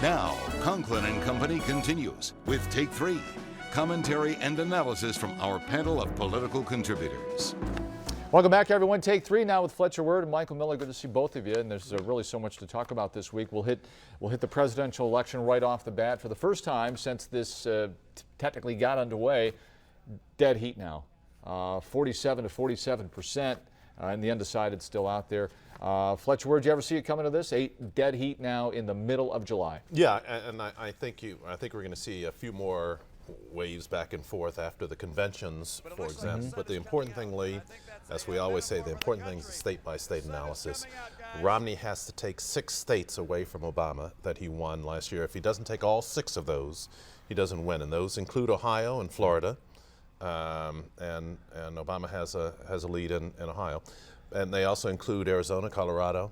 Now, Conklin and Company continues with Take 3, commentary and analysis from our panel of political contributors. Welcome back, everyone. Take 3 now with Fletcher Word and Michael Miller. Good to see both of you, and there's really so much to talk about this week. We'll hit the presidential election right off the bat for the first time since this technically got underway. Dead heat now, 47 to 47%, and the undecided still out there. Fletcher Word, did you ever see it coming to this? 8 dead heat now in the middle of July. Yeah, and I think we're going to see a few more waves back and forth after the conventions, for example. But the important thing, Lee, as we always say, the important thing is the state-by-state analysis. Romney has to take 6 states away from Obama that he won last year. If he doesn't take all 6 of those, he doesn't win, and those include Ohio and Florida, and Obama has a lead in Ohio, and they also include Arizona, Colorado,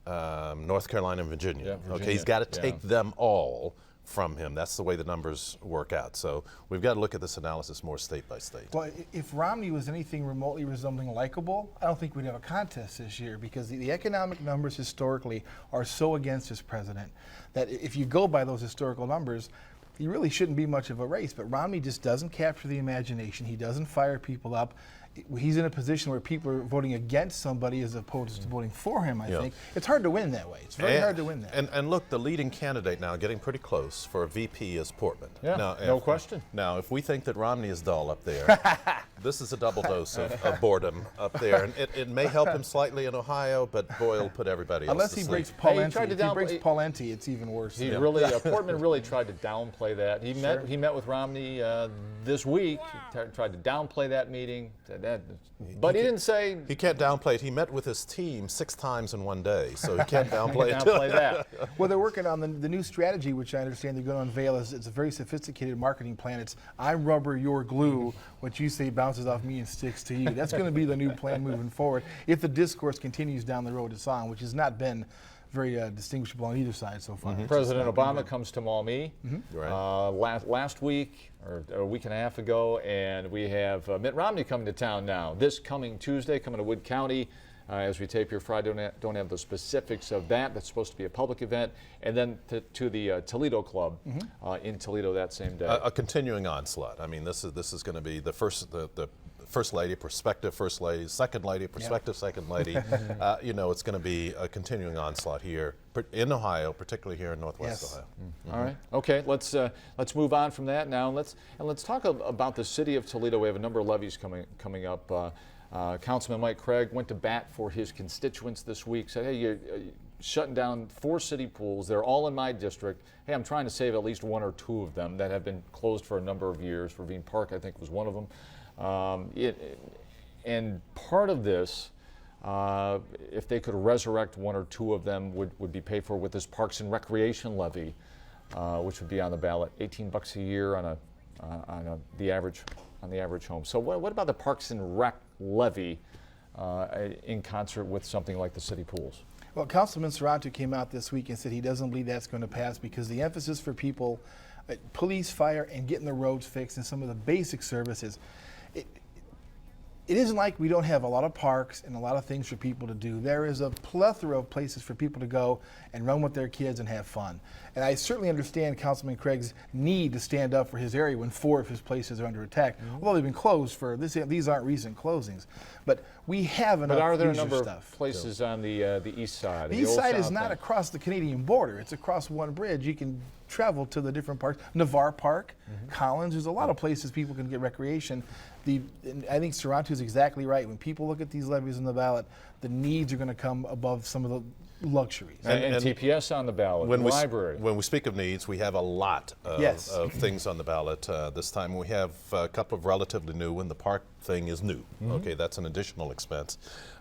North Carolina, and Virginia. Yeah, Virginia. Okay, he's got to take them all from him. That's the way the numbers work out. So we've got to look at this analysis more state by state. Well, if Romney was anything remotely resembling likable, I don't think we'd have a contest this year, because the economic numbers historically are so against this president that if you go by those historical numbers, he really shouldn't be much of a race. But Romney just doesn't capture the imagination. He doesn't fire people up. He's in a position where people are voting against somebody as opposed to voting for him, I think. It's hard to win that way. It's very hard to win that. And look, the leading candidate now getting pretty close for a VP is Portman. Yeah, now, no question. Now, if we think that Romney is dull up there, this is a double dose of boredom up there. And it may help him slightly in Ohio, but boy, it'll put everybody else Unless to he sleep. breaks Paul Hey, Enti. he If he breaks Paul Enti, it's even worse. He really, Portman really tried to downplay that. He met with Romney this week. He tried to downplay that meeting. But he didn't say. He can't downplay it. He met with his team 6 times in one day, so he can't downplay it. Downplay that. Well, they're working on the new strategy, which I understand they're going to unveil. It's a very sophisticated marketing plan. It's I'm rubber, you're glue. What you say bounces off me and sticks to you. That's going to be the new plan moving forward if the discourse continues down the road it's on, which has not been very distinguishable on either side so far. President Obama comes to Maumee last week or a week and a half ago, and we have Mitt Romney coming to town now. This coming Tuesday, coming to Wood County. As we tape here Friday, don't have the specifics of that. That's supposed to be a public event, and then to the Toledo Club in Toledo that same day. A continuing onslaught. I mean, this is going to be the first lady, prospective first lady, second lady, prospective second lady. You know, it's going to be a continuing onslaught here in Ohio, particularly here in Northwest Ohio. All right. Okay. Let's move on from that now. Let's talk about the city of Toledo. We have a number of levies coming up. Councilman Mike Craig went to bat for his constituents this week. Said, "Hey, you're shutting down 4 city pools. They're all in my district. Hey, I'm trying to save at least 1 or 2 of them that have been closed for a number of years. Ravine Park, I think, was one of them." And part of this, if they could resurrect 1 or 2 of them, would be paid for with this Parks and Recreation levy, which would be on the ballot, $18 a year on the average home. So what about the Parks and Rec levy in concert with something like the city pools? Well, Councilman Serrato came out this week and said he doesn't believe that's going to pass because the emphasis for people, police, fire, and getting the roads fixed and some of the basic services, it isn't like we don't have a lot of parks and a lot of things for people to do. There is a plethora of places for people to go and run with their kids and have fun. And I certainly understand Councilman Craig's need to stand up for his area when 4 of his places are under attack. Although they've been closed for these aren't recent closings. But we have enough. But are there a leisure number stuff. of places on the east side? The east side is not across the Canadian border. It's across one bridge. You can travel to the different parks. Navarre Park, Collins. There's a lot of places people can get recreation. I think Serrato is exactly right. When people look at these levies on the ballot, the needs are going to come above some of the luxuries. And TPS on the ballot, when library. When we speak of needs, we have a lot of things on the ballot this time. We have a couple of relatively new, and the park thing is new. Okay, that's an additional expense,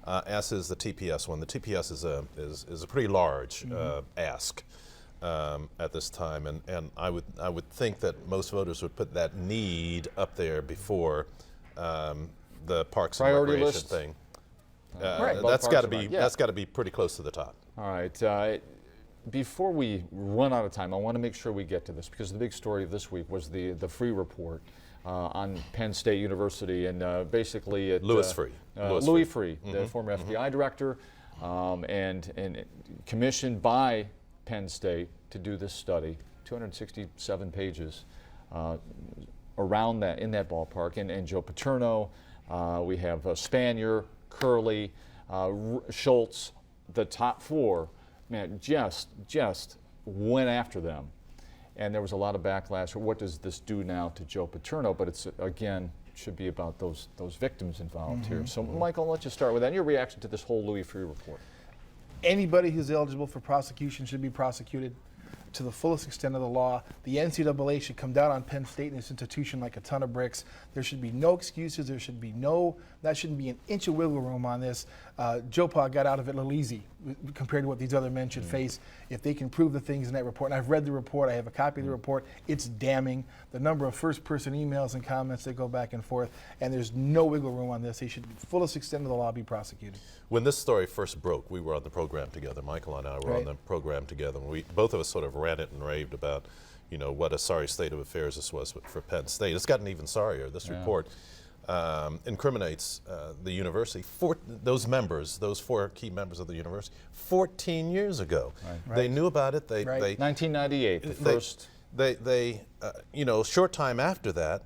as is the TPS one. The TPS is a pretty large ask at this time, and I would think that most voters would put that need up there before the Parks and Priority Recreation list. thing. Right. That's got to be pretty close to the top. All right. Before we run out of time, I want to make sure we get to this because the big story of this week was the Free report on Penn State University, and basically Louis Free, the former FBI director, and commissioned by Penn State to do this study, 267 pages, around that, in that ballpark, and Joe Paterno, we have Spanier, Curley, Schultz, the top four, man, just went after them. And there was a lot of backlash. What does this do now to Joe Paterno? But it's, again, should be about those victims involved here. So, Michael, let's just start with that. And your reaction to this whole Louis Freeh report. Anybody who's eligible for prosecution should be prosecuted to the fullest extent of the law. The NCAA should come down on Penn State and its institution like a ton of bricks. There should be no excuses. That shouldn't be an inch of wiggle room on this. Joe Pa got out of it a little easy compared to what these other men should face. If they can prove the things in that report, and I've read the report, I have a copy of the report, it's damning. The number of first-person emails and comments that go back and forth, and there's no wiggle room on this. They should, fullest extent of the law, be prosecuted. When this story first broke, we were on the program together. Michael and I were on the program together. We both of us sort of ranted and raved about, you know, what a sorry state of affairs this was for Penn State. It's gotten even sorrier. This report incriminates the university, those members, those 4 key members of the university, 14 years ago. They knew about it. They 1998, the first. You know, short time after that,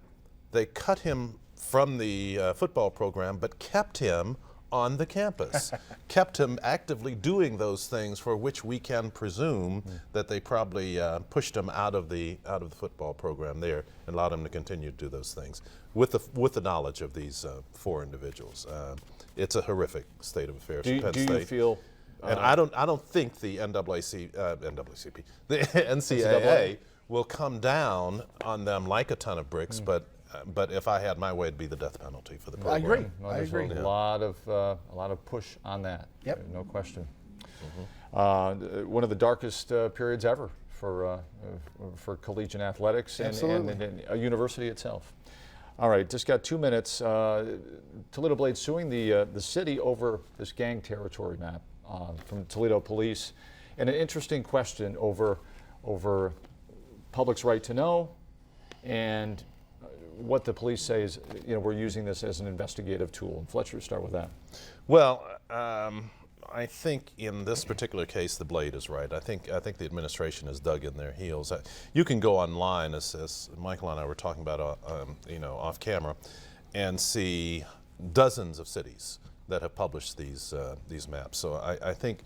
they cut him from the football program, but kept him on the campus, kept him actively doing those things for which we can presume that they probably pushed him out of the football program there and allowed him to continue to do those things with the knowledge of these 4 individuals. It's a horrific state of affairs for Penn State. Do you feel? And I don't think the NCAA will come down on them like a ton of bricks, but if I had my way, it'd be the death penalty for the program. I agree. Well, I agree. A lot of push on that. Yep. No question. One of the darkest periods ever for collegiate athletics and a university itself. All right, just got 2 minutes. Toledo Blade suing the city over this gang territory map from Toledo Police, and an interesting question over public's right to know, and what the police say is, you know, we're using this as an investigative tool. And Fletcher, start with that. Well, I think in this particular case, the Blade is right. I think the administration has dug in their heels. You can go online, as Michael and I were talking about, you know, off camera, and see dozens of cities that have published these maps. So I think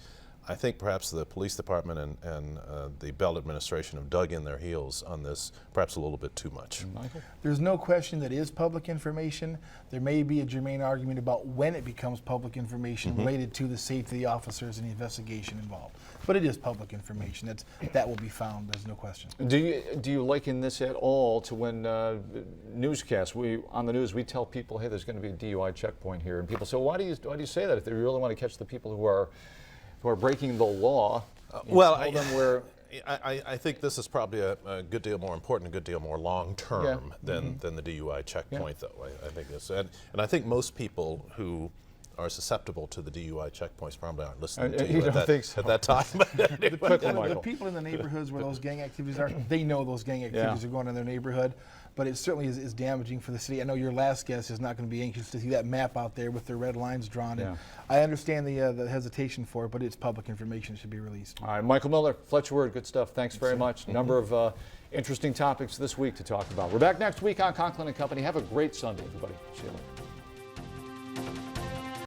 perhaps the police department and the Bell administration have dug in their heels on this, perhaps a little bit too much. Michael? There's no question that is public information. There may be a germane argument about when it becomes public information related to the safety of the officers and the investigation involved. But it is public information. That will be found, there's no question. Do you liken this at all to when newscasts, on the news, we tell people, hey, there's going to be a DUI checkpoint here, and people say, well, why do you say that if they really want to catch the people who are breaking the law? I think this is probably a good deal more important, a good deal more long-term than the DUI checkpoint, though. I think this, and I think most people who are susceptible to the DUI checkpoints probably aren't listening to you at that time. The people in the neighborhoods where those gang activities are, they know those gang activities are going on in their neighborhood, but it certainly is damaging for the city. I know your last guest is not going to be anxious to see that map out there with the red lines drawn. And I understand the hesitation for it, but it's public information. It should be released. All right, Michael Miller, Fletcher Word, good stuff. Thanks very much. Number of interesting topics this week to talk about. We're back next week on Conklin and Company. Have a great Sunday, everybody. See you later.